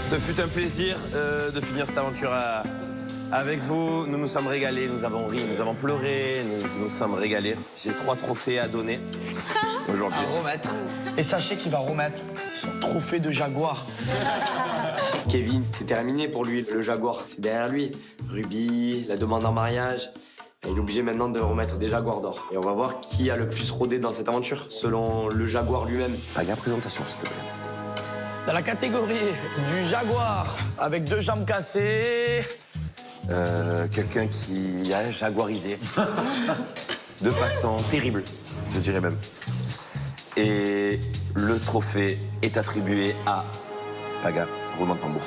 Ce fut un plaisir de finir cette aventure avec vous. Nous nous sommes régalés, nous avons ri, nous avons pleuré, nous nous sommes régalés. J'ai 3 trophées à donner aujourd'hui. À remettre. Et sachez qu'il va remettre son trophée de Jaguar. Kevin, c'est terminé pour lui. Le Jaguar, c'est derrière lui. Ruby, la demande en mariage. Et il est obligé maintenant de remettre des Jaguars d'or. Et on va voir qui a le plus rôdé dans cette aventure, selon le Jaguar lui-même. Paga, présentation, s'il te plaît. Dans la catégorie du Jaguar, avec 2 jambes cassées. Quelqu'un qui a jaguarisé de façon terrible, je dirais même. Et le trophée est attribué à Paga, roulement de tambour.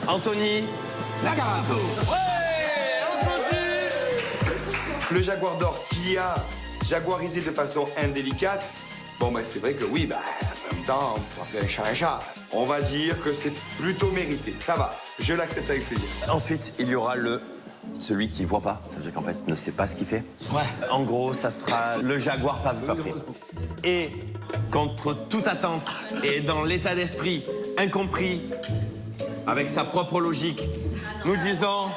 Anthony Nagarato. Le Jaguar d'or qui a jaguarisé de façon indélicate, bon, ben, c'est vrai que oui, ben, en même temps, on va faire un chat un chat. On va dire que c'est plutôt mérité. Ça va, je l'accepte avec plaisir. Ensuite, il y aura celui qui voit pas, ça veut dire qu'en fait ne sait pas ce qu'il fait. Ouais. En gros, ça sera le Jaguar pas vu, pas pris. Et contre toute attente et dans l'état d'esprit incompris, avec sa propre logique, nous disons...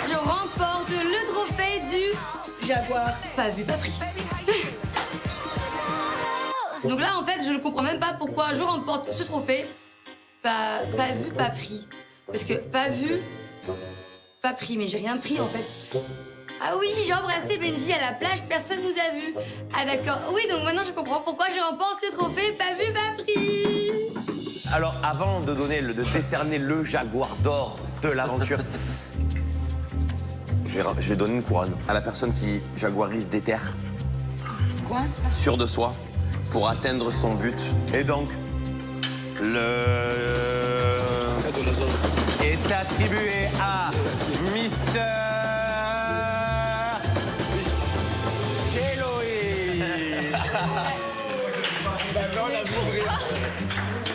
Je remporte le trophée du Jaguar pas vu, pas pris. Donc là, en fait, je ne comprends même pas pourquoi je remporte ce trophée pas vu, pas pris. Parce que pas vu, pas pris, mais j'ai rien pris en fait. Ah oui, j'ai embrassé Benji à la plage, personne nous a vus. Ah d'accord, oui, donc maintenant je comprends pourquoi je remporte ce trophée pas vu, pas pris. Alors, avant de décerner le Jaguar d'or de l'aventure, je vais donner une couronne à la personne qui jaguarise des terres. Quoi? Sûr de soi, pour atteindre son but. Et donc, est attribué à Mister Chéloï.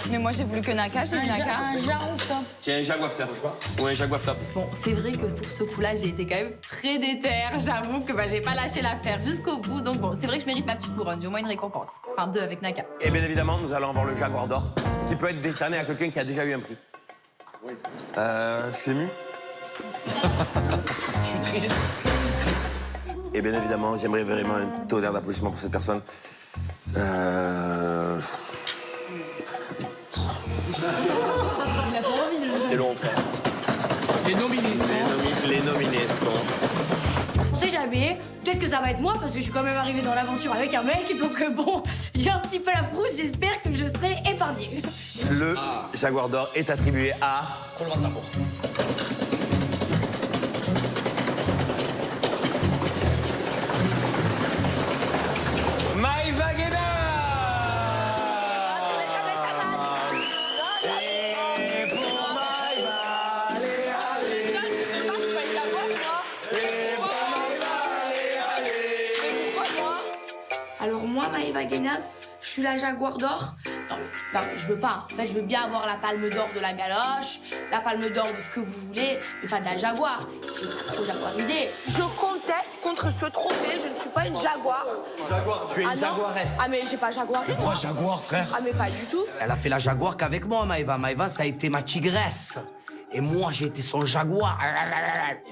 Mais moi, j'ai voulu que Naka, j'ai eu Naka. Un Jarouf top. Tiens, un Jaguar top. Ou un Jaguar top. Bon, c'est vrai que pour ce coup-là, j'ai été quand même très déterre. J'avoue que j'ai pas lâché l'affaire jusqu'au bout. Donc bon, c'est vrai que je mérite ma petite couronne. J'ai au moins une récompense. Enfin, 2 avec Naka. Et bien évidemment, nous allons avoir le Jaguar d'or, qui peut être décerné à quelqu'un qui a déjà eu un prix. Oui. Je suis ému. Je suis triste. Et bien évidemment, j'aimerais vraiment un tonnerre d'applaudissements pour cette personne. C'est long, frère. Les nominés. Les nominés sont... On sait jamais, peut-être que ça va être moi parce que je suis quand même arrivée dans l'aventure avec un mec, donc bon, j'ai un petit peu la frousse, j'espère que je serai épargnée. Le Jaguar d'or est attribué à... Roulement de tambour. Maïva Guéna. Et pour Maïva, allez, allez. Et pour Maïva, allez, allez. Alors moi, Maëva Guénam, je suis la Jaguar d'or. Non, mais je veux pas. En fait, je veux bien avoir la palme d'or de la galoche, la palme d'or de ce que vous voulez, mais pas de la Jaguar. J'ai pas trop jaguarisé. Je conteste contre ce trophée, je ne suis pas une Jaguar. Tu es une Ah non. Jaguarette. Ah mais j'ai pas jaguaré. Pourquoi Jaguar, frère? Ah mais pas du tout. Elle a fait la Jaguar qu'avec moi, Maëva. Maëva, ça a été ma tigresse. Et moi, j'ai été son Jaguar.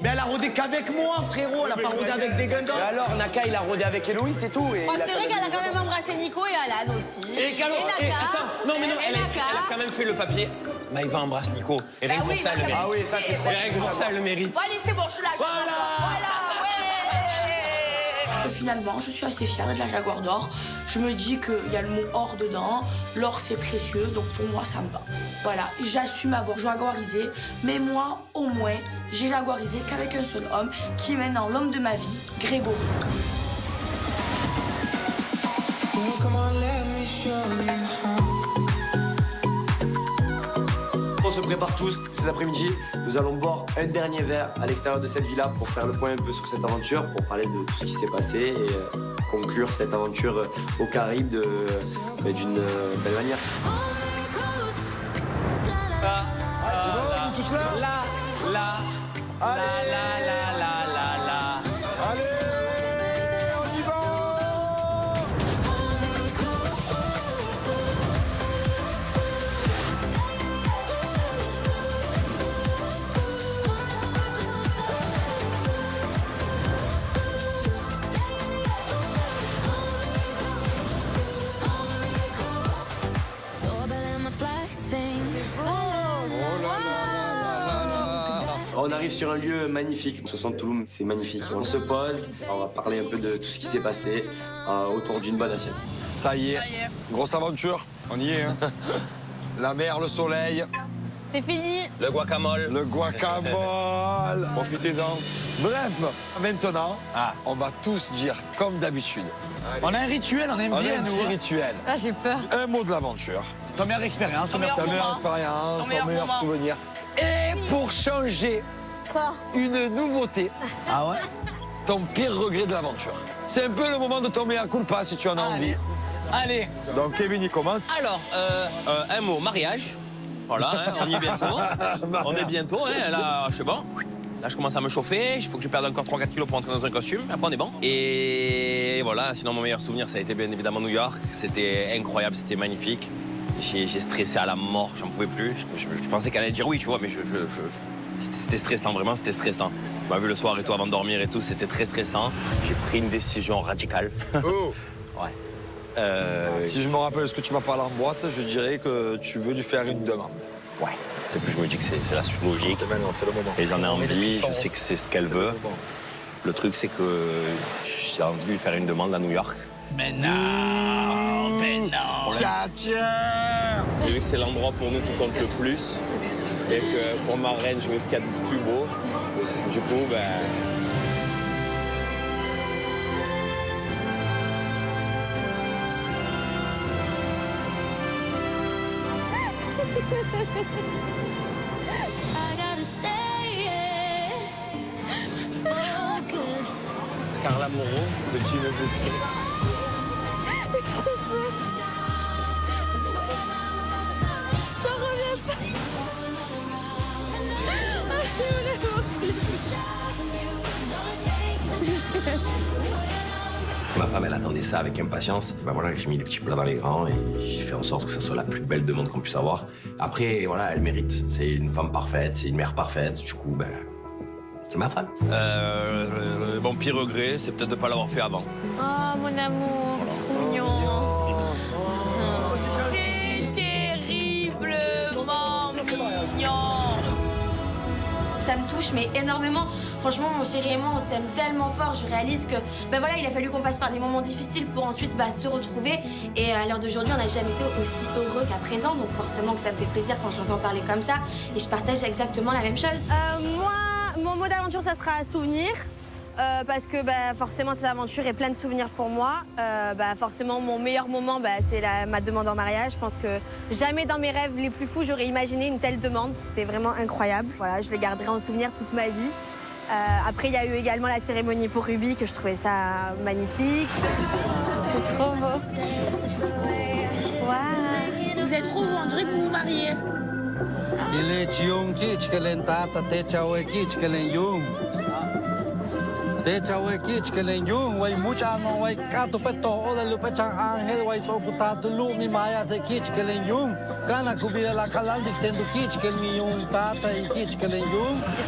Mais elle a rôdé qu'avec moi, frérot. Elle a pas rôdé avec des guingamps. Alors, Naka, il a rôdé avec Héloïse, c'est tout. Et Oh, c'est vrai qu'elle a quand même embrassé Nico et Alan aussi. Et Calo, Naka. attends, non mais non, Et elle a Naka. quand même fait le papier. Maïva embrasse Nico. Et rien que pour ça, elle le mérite. Ah oui, ça, c'est trop Et rien que pour ça, elle le mérite. Bon, allez, c'est bon, je suis là. Voilà, Et finalement, je suis assez fière de la Jaguar d'or. Je me dis qu'il y a le mot or dedans. L'or, c'est précieux, donc pour moi, ça me va. Voilà, j'assume avoir jaguarisé, mais moi, au moins, j'ai jaguarisé qu'avec un seul homme, qui est maintenant l'homme de ma vie, Grégory. On se prépare tous cet après-midi. Nous allons boire un dernier verre à l'extérieur de cette villa pour faire le point un peu sur cette aventure, pour parler de tout ce qui s'est passé et conclure cette aventure aux Caraïbes d'une belle manière. La. On arrive sur un lieu magnifique. 60 Touloum, c'est magnifique. On se pose, on va parler un peu de tout ce qui s'est passé autour d'une bonne assiette. Ça y est, grosse aventure, on y est. Hein. La mer, le soleil, C'est fini. Le guacamole. le guacamole, profitez-en. Bref, maintenant, on va tous dire comme d'habitude. On a un rituel, on aime On a bien, un petit nous. rituel. Ah, j'ai peur. Un mot de l'aventure, Ta meilleure expérience, ton meilleur ta Ton meilleure moment. expérience, Ton ton meilleur meilleur moment. souvenir. Et pour changer Quoi? une nouveauté, Ah ouais? ton pire regret de l'aventure. C'est un peu le moment de ton mea culpa si tu en as envie. Allez. Donc Kevin, il commence. Alors, un mot, mariage. Voilà, hein, on y est bientôt. On est bientôt, hein, là, je sais bon. Là, je commence à me chauffer. Il faut que je perde encore 3-4 kilos pour entrer dans un costume. Après, on est bon. Et voilà, sinon, mon meilleur souvenir, ça a été bien évidemment New York. C'était incroyable, c'était magnifique. J'ai stressé à la mort, j'en pouvais plus. Je pensais qu'elle allait dire oui, tu vois, mais c'était stressant, vraiment, c'était stressant. Tu m'as vu le soir et tout, avant de dormir et tout, c'était très stressant. J'ai pris une décision radicale. Oh. Ouais. Si je me rappelle ce que tu m'as parlé en boîte, je dirais que tu veux lui faire une demande. Ouais, c'est plus je me dis que c'est la suite logique. C'est maintenant, c'est le moment. Et j'en ai envie, je sais que c'est ce qu'elle veut. C'est le moment. Le truc, c'est que j'ai envie de lui faire une demande à New York. Mais non, mais non. J'ai vu que c'est l'endroit pour nous qui compte le plus. Et que pour ma reine, je veux ce qu'il y a de plus beau. Du coup, ben... Carla Moreau, petit neveu. Ma femme, elle attendait ça avec impatience. Ben voilà, j'ai mis les petits plats dans les grands et j'ai fait en sorte que ça soit la plus belle demande qu'on puisse avoir. Après, voilà, elle mérite. C'est une femme parfaite, c'est une mère parfaite. Du coup, ben, c'est ma femme. Mon pire regret, c'est peut-être de ne pas l'avoir fait avant. Oh, mon amour, trop mignon. C'est terriblement mignon. Ça me touche, mais énormément. Franchement, mon chéri et moi, on s'aime tellement fort. Je réalise que, ben voilà, il a fallu qu'on passe par des moments difficiles pour ensuite se retrouver. Et à l'heure d'aujourd'hui, on n'a jamais été aussi heureux qu'à présent. Donc forcément que ça me fait plaisir quand je l'entends parler comme ça. Et je partage exactement la même chose. Moi, mon mot d'aventure, ça sera souvenir. Parce que forcément, cette aventure est pleine de souvenirs pour moi. Forcément, mon meilleur moment, c'est ma demande en mariage. Je pense que jamais dans mes rêves les plus fous, j'aurais imaginé une telle demande. C'était vraiment incroyable. Voilà, je le garderai en souvenir toute ma vie. Après, il y a eu également la cérémonie pour Ruby, que je trouvais ça magnifique. C'est trop beau. Wow. Vous êtes trop beau, on dirait que vous vous mariez. Et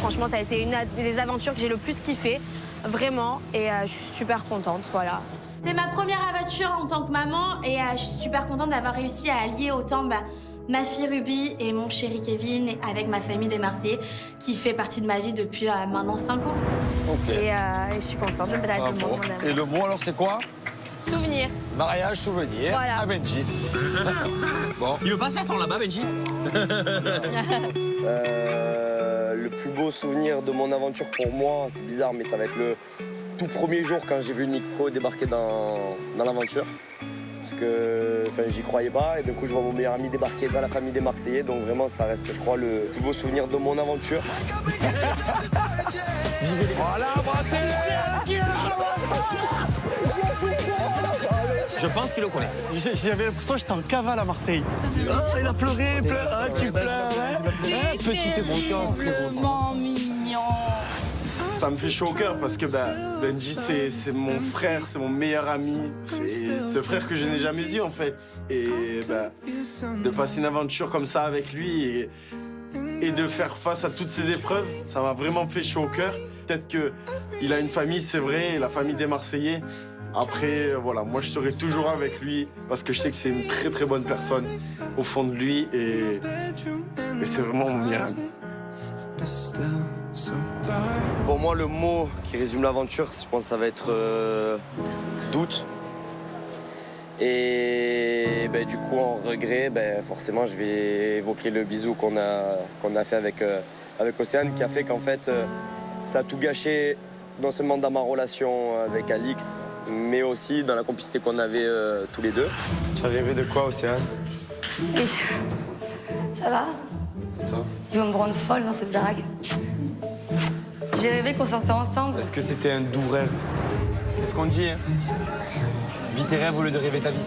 franchement, ça a été une des aventures que j'ai le plus kiffé, vraiment, et je suis super contente, voilà. C'est ma première aventure en tant que maman et je suis super contente d'avoir réussi à allier autant ma fille Ruby et mon chéri Kevin avec ma famille des Marseillais qui fait partie de ma vie depuis maintenant 5 ans. Ok. Et je suis contente de me battre le mot, mon amour. Et le mot, alors, c'est quoi? Souvenir. Mariage, souvenir, Voilà. à Benji. Bon. Il veut pas se faire son là-bas, Benji? Le plus beau souvenir de mon aventure pour moi, c'est bizarre, mais ça va être le tout premier jour quand j'ai vu Nico débarquer dans l'aventure. Parce que j'y croyais pas et d'un coup je vois mon meilleur ami débarquer dans la famille des Marseillais, donc vraiment ça reste, je crois, le plus beau souvenir de mon aventure. Voilà, Je pense qu'il le connaît. J'avais l'impression que j'étais en cavale à Marseille. Oh, il a pleuré, tu pleures, hein? Petit, c'est bon cœur. Terriblement mignon. Ça me fait chaud au cœur parce que Benji, c'est mon frère, c'est mon meilleur ami. C'est ce frère que je n'ai jamais eu en fait. Et de passer une aventure comme ça avec lui et de faire face à toutes ces épreuves, ça m'a vraiment fait chaud au cœur. Peut-être qu'il a une famille, c'est vrai, la famille des Marseillais. Après, voilà, moi je serai toujours avec lui parce que je sais que c'est une très très bonne personne au fond de lui et c'est vraiment mon meilleur ami. Pour moi, le mot qui résume l'aventure, je pense que ça va être doute. Et du coup, en regret, forcément, je vais évoquer le bisou qu'on a fait avec Océane, qui a fait qu'en fait, ça a tout gâché, non seulement dans ma relation avec Alix, mais aussi dans la complicité qu'on avait tous les deux. Tu as rêvé de quoi, Océane? Oui. Ça va? Ils vont me rendre folle dans cette drague. J'ai rêvé qu'on sortait ensemble. Est-ce que c'était un doux rêve? C'est ce qu'on dit, hein. Vis tes rêves au lieu de rêver ta vie.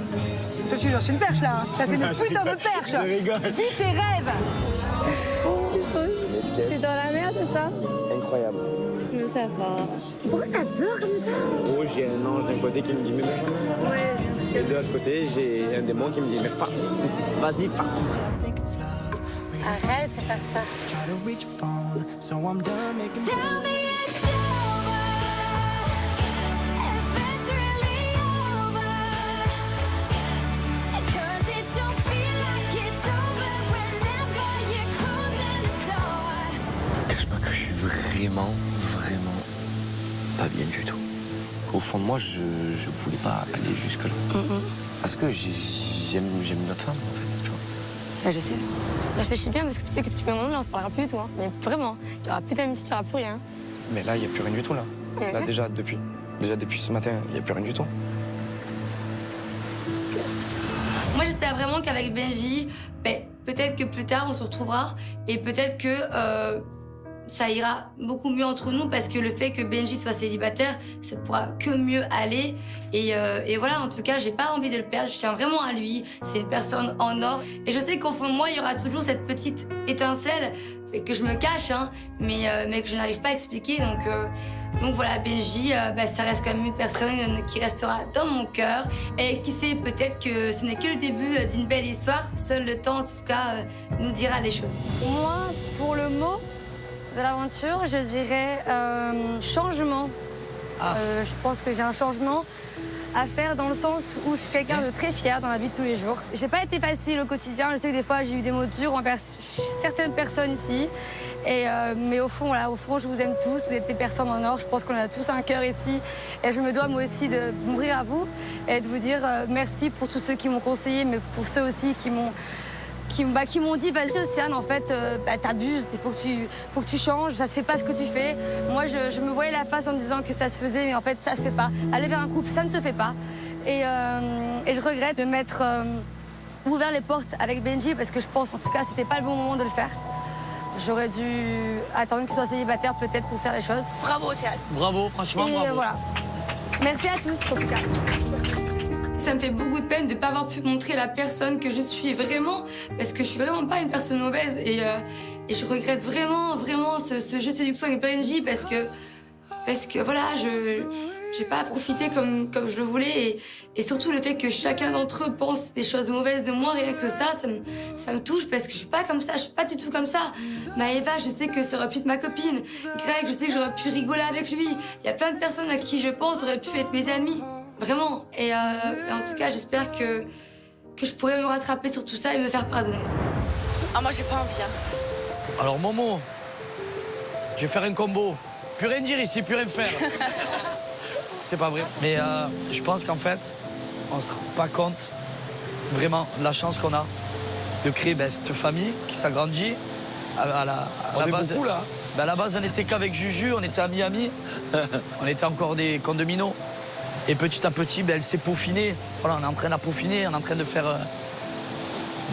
Toi, tu lances une perche, là. Ça, c'est une putain de perche. Vis tes rêves. T'es dans la merde, c'est ça? Incroyable. Mais ça va. Pourquoi t'as peur comme ça? Oh, j'ai un ange d'un côté qui me dit mais Ouais. et de l'autre côté, j'ai un démon qui me dit mais vas-y, Arrête de faire ça. Cache pas que je suis vraiment pas bien du tout. Au fond de moi, je voulais pas aller jusque-là. Parce que j'aime notre femme, en fait, tu vois. Je sais. Réfléchis bien parce que tu sais que tu peux mon nom, là, on se parlera plus du tout. Hein. Mais vraiment, il n'y aura plus d'amitié, il n'y aura plus rien. Mais là, il n'y a plus rien du tout, là. Là, déjà, depuis ce matin, il n'y a plus rien du tout. Moi, j'espère vraiment qu'avec Benji, peut-être que plus tard, on se retrouvera. Et peut-être que ça ira beaucoup mieux entre nous parce que le fait que Benji soit célibataire, ça pourra que mieux aller. Et voilà, en tout cas, j'ai pas envie de le perdre. Je tiens vraiment à lui. C'est une personne en or. Et je sais qu'au fond de moi, il y aura toujours cette petite étincelle que je me cache, hein, mais que je n'arrive pas à expliquer. Donc voilà, Benji, ça reste quand même une personne qui restera dans mon cœur. Et qui sait, peut-être que ce n'est que le début d'une belle histoire. Seul le temps, en tout cas, nous dira les choses. Moi, pour le mot de l'aventure, je dirais changement. Je pense que j'ai un changement à faire dans le sens où je suis quelqu'un de très fier dans la vie de tous les jours. J'ai pas été facile au quotidien. Je sais que des fois j'ai eu des mots durs envers certaines personnes ici. Mais au fond, voilà, je vous aime tous. Vous êtes des personnes en or. Je pense qu'on a tous un cœur ici. Et je me dois moi aussi de m'ouvrir à vous et de vous dire merci pour tous ceux qui m'ont conseillé, mais pour ceux aussi qui m'ont dit, vas-y Océane, en fait, t'abuses, il faut que tu changes, ça se fait pas ce que tu fais. Moi, je me voyais la face en me disant que ça se faisait, mais en fait, ça se fait pas. Aller vers un couple, ça ne se fait pas. Et je regrette de m'être ouvert les portes avec Benji, parce que je pense, en tout cas, c'était pas le bon moment de le faire. J'aurais dû attendre qu'il soit célibataire, peut-être, pour faire les choses. Bravo, Océane. Bravo, franchement, Et bravo. voilà. Merci à tous, en tout cas. Ça me fait beaucoup de peine de ne pas avoir pu montrer la personne que je suis vraiment, parce que je suis vraiment pas une personne mauvaise. Et je regrette vraiment ce jeu de séduction avec Benji, parce que voilà, j'ai pas profité comme je le voulais. Et surtout le fait que chacun d'entre eux pense des choses mauvaises de moi, rien que ça me touche, parce que je suis pas comme ça, je suis pas du tout comme ça. Maëva, je sais que ça aurait pu être ma copine. Greg, je sais que j'aurais pu rigoler avec lui. Il y a plein de personnes à qui je pense auraient pu être mes amis. Vraiment. Et en tout cas, j'espère que je pourrai me rattraper sur tout ça et me faire pardonner. Ah, moi, j'ai pas envie. Hein. Alors, Momo, je vais faire un combo. Plus rien dire ici, plus rien faire. C'est pas vrai. Mais je pense qu'en fait, on se rend pas compte vraiment de la chance qu'on a de créer cette famille qui s'agrandit. À la base, beaucoup, là. À la base, on était qu'avec Juju, on était à Miami. On était encore des condominios. Et petit à petit, elle s'est peaufinée. Voilà, on est en train de la peaufiner, on est en train de faire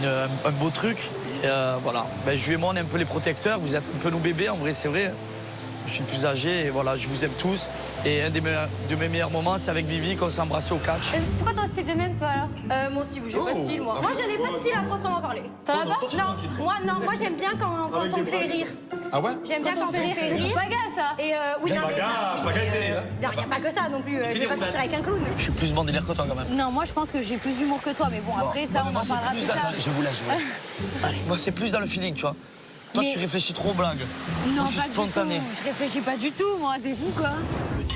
un beau truc. Et voilà, Juju et moi, on est un peu les protecteurs. Vous êtes un peu nos bébés, en vrai, c'est vrai. Je suis le plus âgé et voilà, je vous aime tous. Et un de mes meilleurs moments, c'est avec Vivi qu'on s'est embrassé au catch. C'est quoi ton style de même, toi, alors Moi aussi, j'ai pas de style, moi. Moi, je n'ai pas de style à proprement parler. T'en as pas? Non, moi, j'aime bien quand on me fait rire. Ah ouais? J'aime bien quand on me fait rire. Baga, ça. Et oui, non, mais ça. Baga, il fait rire. Non, il n'y a pas que ça non plus. Je vais pas sortir avec un clown. Je suis plus bon délire que toi quand même. Non, moi, je pense que j'ai plus d'humour que toi, mais bon, après, ça, on en parlera plus tard. Je vous laisse. Allez, moi, c'est plus dans le feeling, tu vois. Toi, tu réfléchis trop aux blagues. Non, moi, je suis pas spontané. du tout. Je réfléchis pas du tout, moi. T'es fou, quoi.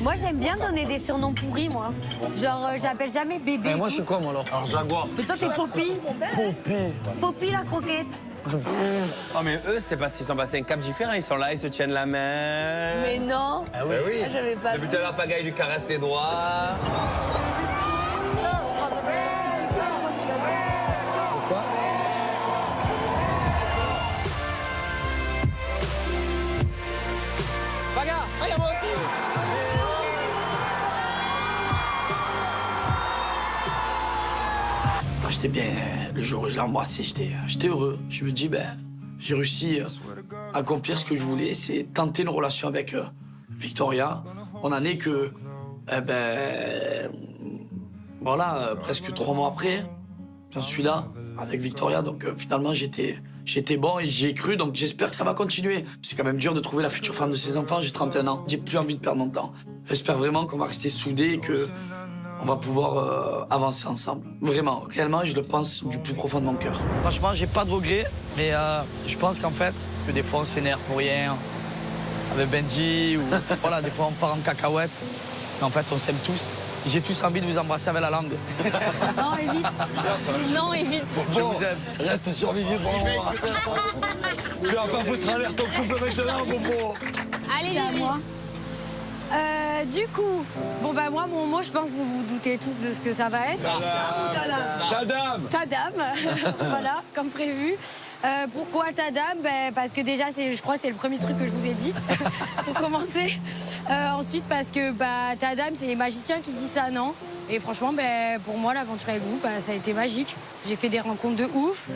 Moi, j'aime bien donner des surnoms pourris, moi. Genre, j'appelle jamais bébé. Mais moi, je suis quoi, moi, alors? Alors, Jaguar. Mais toi, t'es Poppy. Poppy. Poppy la croquette. Oh, mais eux, c'est parce qu'ils sont passés un cap différent. Ils sont là, ils se tiennent la main. Mais non. Ah oui, oui. J'avais pas Depuis vu. tout à l'heure, Pagaille lui caresse les doigts. Quoi? Paga, regarde-moi aussi. Ah, j'étais bien le jour où je l'ai embrassé, j'étais heureux. Je me dis, ben, j'ai réussi à accomplir ce que je voulais, c'est tenter une relation avec Victoria. On en est que, voilà, presque 3 mois après, j'en suis là avec Victoria. Donc finalement, j'étais bon et j'y ai cru, donc j'espère que ça va continuer. C'est quand même dur de trouver la future femme de ses enfants, j'ai 31 ans, j'ai plus envie de perdre mon temps. J'espère vraiment qu'on va rester soudés et que on va pouvoir avancer ensemble. Vraiment, réellement, je le pense du plus profond de mon cœur. Franchement, j'ai pas de regrets, mais je pense qu'en fait, que des fois on s'énerve pour rien, avec Benji, ou voilà, des fois on part en cacahuète, mais en fait on s'aime tous. J'ai tous envie de vous embrasser avec la langue. Non, évite. Non, évite. Je vous aime. Reste survivier pour le moment. Tu vas pas foutre en l'air ton couple maintenant, Bobo. Allez, c'est à moi. Du coup, bon bah moi, mon mot, je pense que vous vous doutez tous de ce que ça va être. Ta dame. Ta dame, voilà, comme prévu. Pourquoi ta dame? Parce que déjà, je crois que c'est le premier truc que je vous ai dit, pour commencer. Ensuite, parce que ta dame, c'est les magiciens qui disent ça, non? Et franchement, pour moi, l'aventure avec vous, ça a été magique. J'ai fait des rencontres de ouf.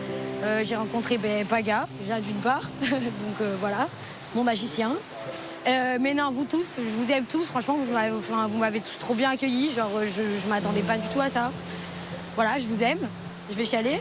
J'ai rencontré Paga, déjà d'une part, donc voilà, mon magicien. Mais non, vous tous, je vous aime tous. Franchement, vous m'avez tous trop bien accueillis. Genre, je m'attendais pas du tout à ça. Voilà, je vous aime. Je vais chialer.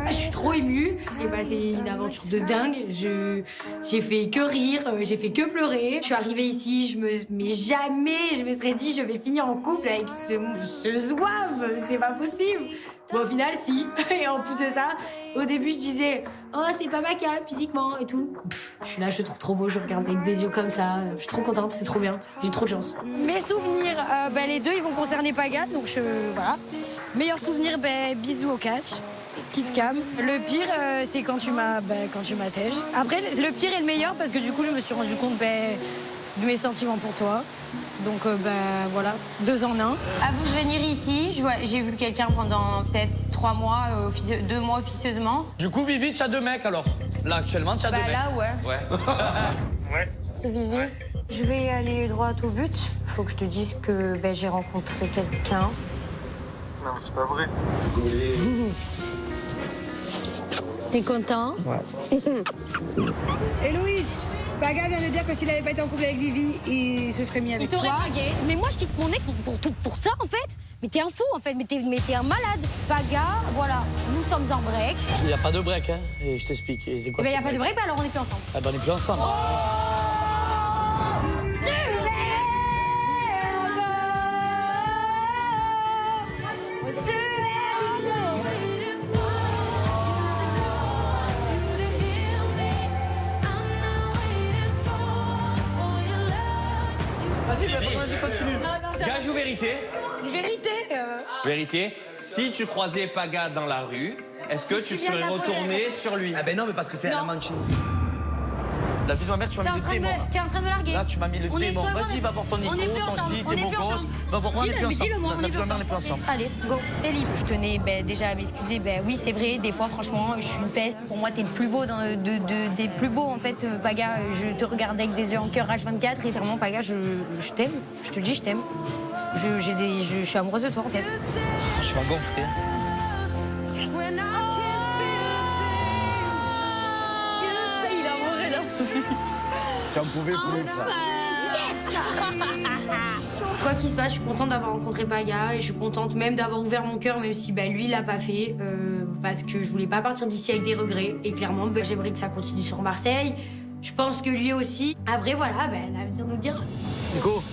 Je suis trop émue. J'ai passé une aventure de dingue. J'ai fait que rire, j'ai fait que pleurer. Je suis arrivée ici, mais jamais je me serais dit je vais finir en couple avec ce zouave. C'est pas possible. Bon, au final, si. Et en plus de ça, au début, je disais oh, c'est pas ma cam physiquement et tout. Je suis là, je le trouve trop beau, je regarde avec des yeux comme ça. Je suis trop contente, c'est trop bien. J'ai trop de chance. Mes souvenirs, les deux, ils vont concerner Paga, donc voilà. Meilleur souvenir, bisous au catch. Kiss cam. Le pire, c'est quand tu m'as tèche. Après, le pire est le meilleur parce que du coup, je me suis rendu compte de mes sentiments pour toi. Donc, voilà, 2 en 1. À vous de venir ici. J'ai vu quelqu'un pendant peut-être 3 mois, 2 mois officieusement. Du coup, Vivi, tu as 2 mecs alors? Là, actuellement, tu as 2 mecs. Là, ouais. Ouais. C'est Vivi. Je vais aller droit au but. Faut que je te dise que j'ai rencontré quelqu'un. Non, c'est pas vrai. T'es content? Ouais. Héloïse, Paga vient de dire que s'il avait pas été en couple avec Vivi, il se serait mis avec toi. Il t'aurait dragué. Mais moi, je quitte mon ex pour ça, en fait. Mais t'es un fou, en fait. Mais t'es un malade. Paga, voilà, nous sommes en break. Il n'y a pas de break, hein. Et je t'explique. Et c'est quoi Il n'y a ce pas de break, alors on n'est plus ensemble. Ah, on n'est plus ensemble. Vas-y, continue. Gage ou vérité? Vérité. Vérité. Si tu croisais Paga dans la rue, est-ce que tu serais retourné sur lui? Ah ben non, mais parce que c'est la Mancini. La vie de ma mère, tu m'as mis le démon. T'es en train de larguer. Là, tu m'as mis le démon. Vas-y, va voir ton Nico, ton si, t'es beau gosse. Va voir, on n'est plus ensemble. La vie de ma mère, on n'est plus ensemble. Allez, go, c'est libre. Je tenais déjà à m'excuser. Oui, c'est vrai, des fois, franchement, je suis une peste. Pour moi, t'es le plus beau des plus beaux, en fait. Paga, je te regarde avec des yeux en cœur H24. Et vraiment, Paga, je t'aime. Je te le dis, je t'aime. Je suis amoureuse de toi, en fait. Je vais gonfler. Il a amoureux, là. J'en pouvais plus, frère. Quoi qu'il se passe, je suis contente d'avoir rencontré Paga et je suis contente même d'avoir ouvert mon cœur, même si lui, il l'a pas fait, parce que je voulais pas partir d'ici avec des regrets. Et clairement, j'aimerais que ça continue sur Marseille. Je pense que lui aussi. Après, voilà, l'avenir nous dira. Nico.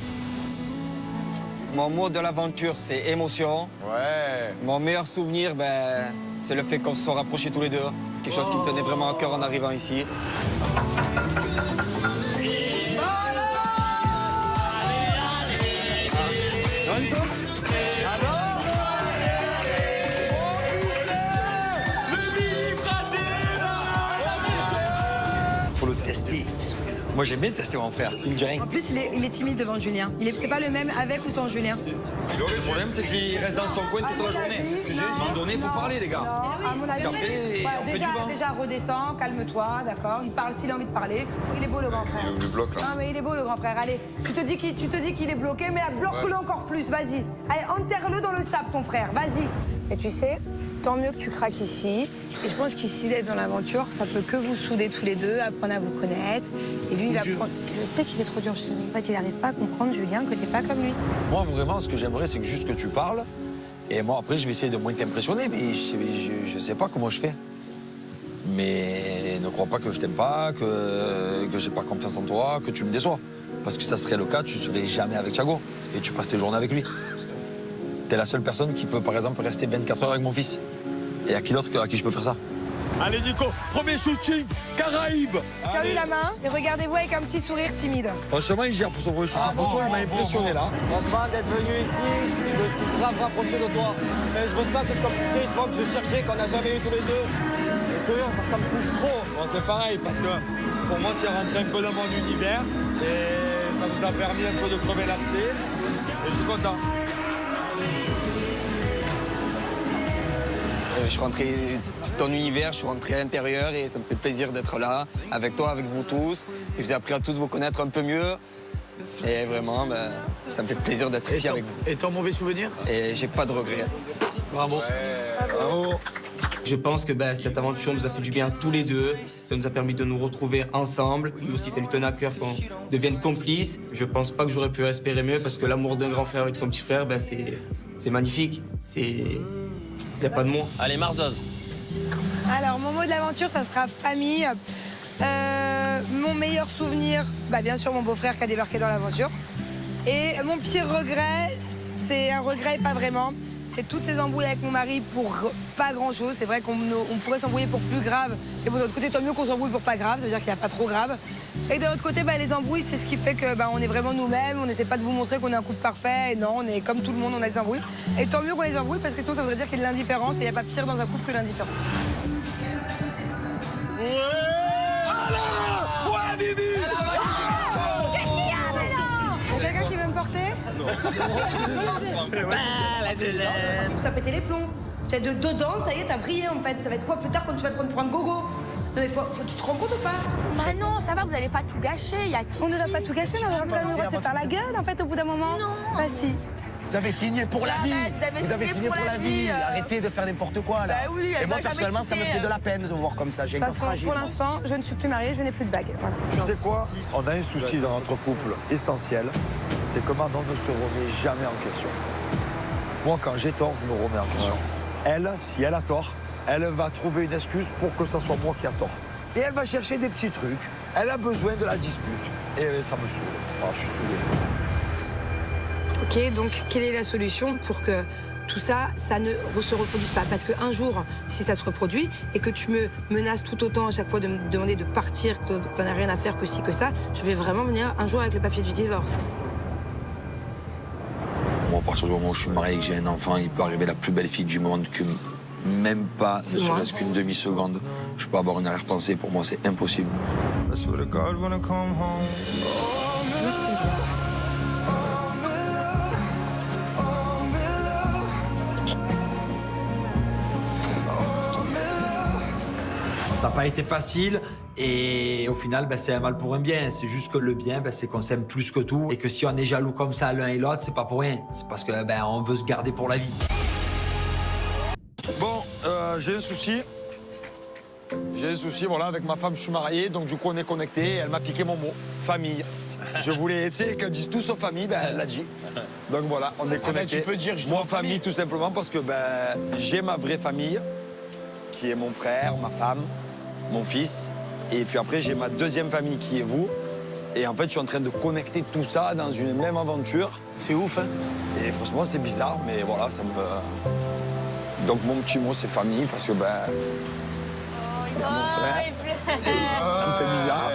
Mon mot de l'aventure, c'est émotion. Ouais. Mon meilleur souvenir, c'est le fait qu'on se soit rapprochés tous les deux. C'est quelque chose qui me tenait vraiment à cœur en arrivant ici. Moi, j'aime bien tester mon frère. Il me dit rien. En plus, il est timide devant Julien. C'est pas le même avec ou sans Julien. Le problème, c'est qu'il reste dans son coin toute la journée. C'est ce que j'ai. À un moment donné, il faut parler, les gars. Non, à mon Parce avis, qu'après, on fait du vent. déjà redescends, calme-toi, d'accord. Il parle s'il a envie de parler. Il est beau le grand frère. Il me bloque là. Non mais il est beau le grand frère. Allez, tu te dis qu'il est bloqué, mais bloque-le encore plus. Vas-y. Allez, enterre-le dans le sable, ton frère. Vas-y. Et tu sais, tant mieux que tu craques ici. Et je pense qu'ici, d'être dans l'aventure, ça peut que vous souder tous les deux, apprendre à vous connaître. Et lui, il va prendre. Je sais qu'il est trop dur chez lui. En fait, il n'arrive pas à comprendre, Julien, que t'es pas comme lui. Moi, vraiment, ce que j'aimerais, c'est que juste que tu parles. Et moi, après, je vais essayer de moins t'impressionner, mais je sais pas comment je fais. Mais ne crois pas que je t'aime pas, que j'ai pas confiance en toi, que tu me déçois. Parce que ça serait le cas, tu serais jamais avec Thiago. Et tu passes tes journées avec lui. T'es la seule personne qui peut, par exemple, rester 24 heures avec mon fils. Et à qui d'autre à qui je peux faire ça? Allez Nico, premier shooting, Caraïbes. Tiens-lui la main et regardez-vous avec un petit sourire timide. Franchement, il gère pour son premier shooting. Il m'a impressionné là. Franchement, d'être venu ici, je me suis grave rapproché de toi. Et je ressens cette complicité, une fois que je cherchais, qu'on n'a jamais eu tous les deux. Et sûr, ça me touche trop. Bon, c'est pareil, parce que pour moi, tu es rentré un peu dans mon univers et ça nous a permis un peu de crever l'abcès. Et je suis content. Je suis rentré, c'est ton univers, je suis rentré à l'intérieur et ça me fait plaisir d'être là, avec toi, avec vous tous. Et j'ai appris à tous vous connaître un peu mieux. Et vraiment, ça me fait plaisir d'être ici avec vous. Et ton mauvais souvenir? Et j'ai pas de regrets. Bravo. Bravo. Je pense que cette aventure nous a fait du bien à tous les deux. Ça nous a permis de nous retrouver ensemble. Lui aussi, ça lui tenait à cœur qu'on devienne complices. Je pense pas que j'aurais pu espérer mieux parce que l'amour d'un grand frère avec son petit frère, c'est magnifique. Il n'y a pas de mots. Allez, Marzoz. Alors, mon mot de l'aventure, ça sera famille. Mon meilleur souvenir, bien sûr, mon beau-frère qui a débarqué dans l'aventure. Et mon pire regret, c'est un regret, pas vraiment. C'est toutes ces embrouilles avec mon mari pour pas grand-chose. C'est vrai qu'on pourrait s'embrouiller pour plus grave. Et bon, de l'autre côté, tant mieux qu'on s'embrouille pour pas grave. Ça veut dire qu'il n'y a pas trop grave. Et de l'autre côté, les embrouilles, c'est ce qui fait que on est vraiment nous-mêmes. On n'essaie pas de vous montrer qu'on est un couple parfait. Et non, on est comme tout le monde, on a des embrouilles. Et tant mieux qu'on ait des embrouilles parce que sinon, ça voudrait dire qu'il y a de l'indifférence. Et il n'y a pas pire dans un couple que l'indifférence. Ouais, Vivi. Qu'est-ce qu'il y a maintenant? Il y a quelqu'un qui veut me porter? T'as pété les plombs. Dedans, ça y est, t'as brillé en fait. Ça va être quoi plus tard quand tu vas te prendre pour un gogo? Non mais tu te rends compte ou pas? Bah non, ça va, vous allez pas tout gâcher, il y a Titi. On ne va pas tout gâcher, mais on va le droit de se faire la gueule en fait au bout d'un moment. Non. Bah si. Vous avez signé pour la vie. Vous avez signé pour la vie. Arrêtez de faire n'importe quoi là. Bah oui, et moi va jamais personnellement, ça me quitter. fait de la peine de vous voir comme ça. J'ai De un toute cœur façon, fragile. pour l'instant, je ne suis plus mariée, je n'ai plus de bague. Voilà. Tu sais quoi? On a un souci dans notre couple essentiel. C'est que Manon ne se remet jamais en question. Moi, quand j'ai tort, je me remets en question. Elle, si elle a tort, elle va trouver une excuse pour que ce soit moi qui a tort. Et elle va chercher des petits trucs. Elle a besoin de la dispute. Et ça me saoule. Je suis saoulé. Ok, donc quelle est la solution pour que tout ça, ça ne se reproduise pas? Parce qu'un jour, si ça se reproduit et que tu me menaces tout autant à chaque fois de me demander de partir, que t'en as rien à faire, que ci, que ça, je vais vraiment venir un jour avec le papier du divorce. Moi, à partir du moment où je suis marié et que j'ai un enfant, il peut arriver la plus belle fille du monde que même pas, ne serait-ce qu'une demi-seconde, je peux avoir une arrière-pensée. Pour moi, c'est impossible. Ça n'a pas été facile et au final, c'est un mal pour un bien. C'est juste que le bien, c'est qu'on s'aime plus que tout et que si on est jaloux comme ça l'un et l'autre, c'est pas pour rien. C'est parce que on veut se garder pour la vie. Bon, j'ai un souci. J'ai un souci, voilà, avec ma femme, je suis marié, donc du coup, on est connecté. Elle m'a piqué mon mot, famille. Je voulais, tu sais, qu'elle dise tout sauf famille, elle l'a dit. Donc voilà, on est connecté. Tu peux dire, je moi, famille, tout simplement, parce que j'ai ma vraie famille, qui est mon frère, ma femme, mon fils. Et puis après, j'ai ma deuxième famille, qui est vous. Et en fait, je suis en train de connecter tout ça dans une même aventure. C'est ouf, hein? Et franchement, c'est bizarre, mais voilà, ça me... Donc mon petit mot, c'est famille, parce que mon frère, ça me fait bizarre.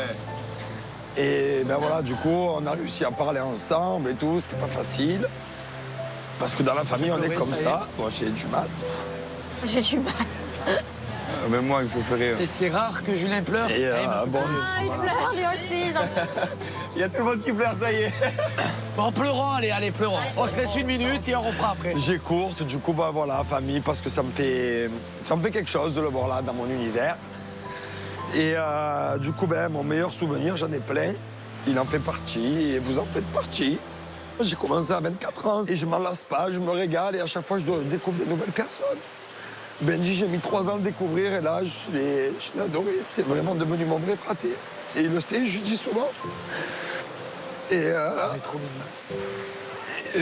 Et voilà, du coup, on a réussi à parler ensemble et tout, c'était pas facile. Parce que dans la famille, on est comme ça. Moi, j'ai du mal. J'ai du mal. Même moi, il me fait rire. Et c'est rare que Julien pleure. Et bon, Ah, il pleure lui aussi. il y a tout le monde qui pleure, ça y est. Bon, pleurons, allez, pleurons. On se laisse 1 minute et on reprend après. J'ai courte, du coup, bah voilà, famille, parce que ça me fait quelque chose de le voir là, dans mon univers. Et du coup, ben, mon meilleur souvenir, j'en ai plein. Il en fait partie et vous en faites partie. J'ai commencé à 24 ans et je m'en lasse pas, je me régale et à chaque fois, je découvre de nouvelles personnes. Benji, j'ai mis 3 ans à le découvrir et là, je l'ai adoré. C'est vraiment devenu mon vrai fraté. Et il le sait, je lui dis souvent. Et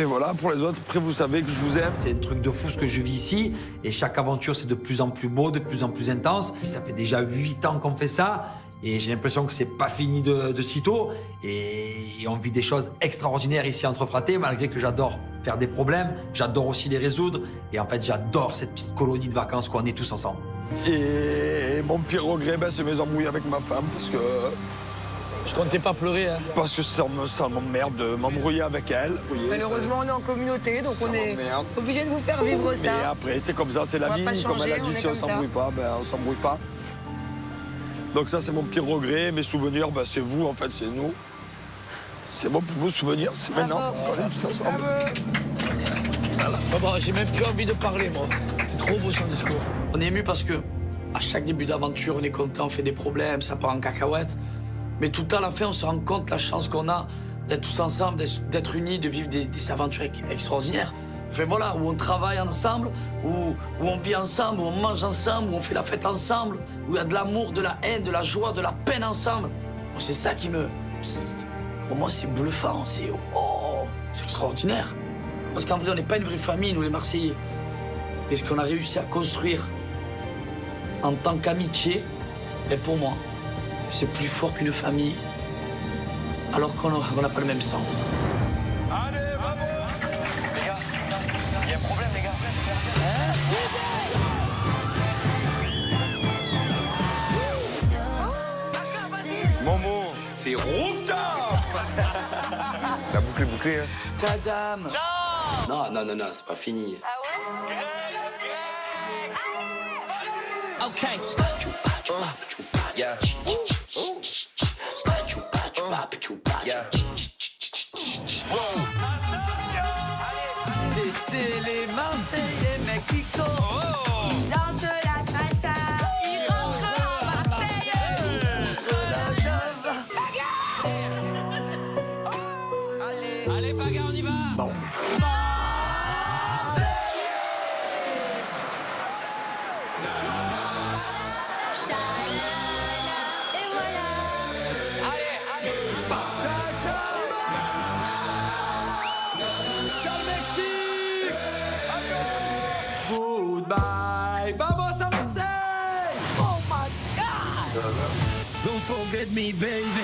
voilà, pour les autres, après, vous savez que je vous aime. C'est un truc de fou ce que je vis ici. Et chaque aventure, c'est de plus en plus beau, de plus en plus intense. Ça fait déjà 8 ans qu'on fait ça. Et j'ai l'impression que c'est pas fini de sitôt. Et on vit des choses extraordinaires ici entre fratés, malgré que j'adore faire des problèmes. J'adore aussi les résoudre. Et en fait, j'adore cette petite colonie de vacances qu'on est tous ensemble. Et mon pire regret, ben, c'est mes embrouilles avec ma femme, parce que... Je comptais pas pleurer. Hein. Parce que ça m'emmerde de m'embrouiller avec elle. Malheureusement, on est en communauté, donc on est obligé de vous faire vivre ça. Mais après, c'est comme ça, c'est la vie. Comme elle a dit, si on s'embrouille pas, ben on s'embrouille pas. Donc ça, c'est mon pire regret. Mes souvenirs, ben, c'est vous, en fait, c'est nous. C'est mon plus beau souvenir, c'est maintenant, parce qu'on est tous ensemble. Bon, j'ai même plus envie de parler, moi. C'est trop beau son discours. On est ému parce que à chaque début d'aventure, on est content, on fait des problèmes, ça part en cacahuète. Mais tout à la fin, on se rend compte de la chance qu'on a d'être tous ensemble, d'être unis, de vivre des aventures extraordinaires. Enfin voilà, où on travaille ensemble, où on vit ensemble, où on mange ensemble, où on fait la fête ensemble, où il y a de l'amour, de la haine, de la joie, de la peine ensemble. Bon, c'est ça qui me... Pour moi, c'est bluffant, c'est extraordinaire. Parce qu'en vrai, on n'est pas une vraie famille, nous les Marseillais. Et ce qu'on a réussi à construire en tant qu'amitié, ben pour moi, c'est plus fort qu'une famille, alors qu'on n'a pas le même sang. Allez, bravo! Les gars, il y a un problème, les gars. Momo, c'est routard. La boucle est bouclée, hein. Tadam! Non, c'est pas fini. Ok. Yeah. C'était les Marseillais Mexico. Ils dansent la salsa. Ils rentrent à Marseille. La java. Allez, Paga, on y va. Bon. Goodbye, vamos à Marseille! Oh my God! Don't forget me, baby.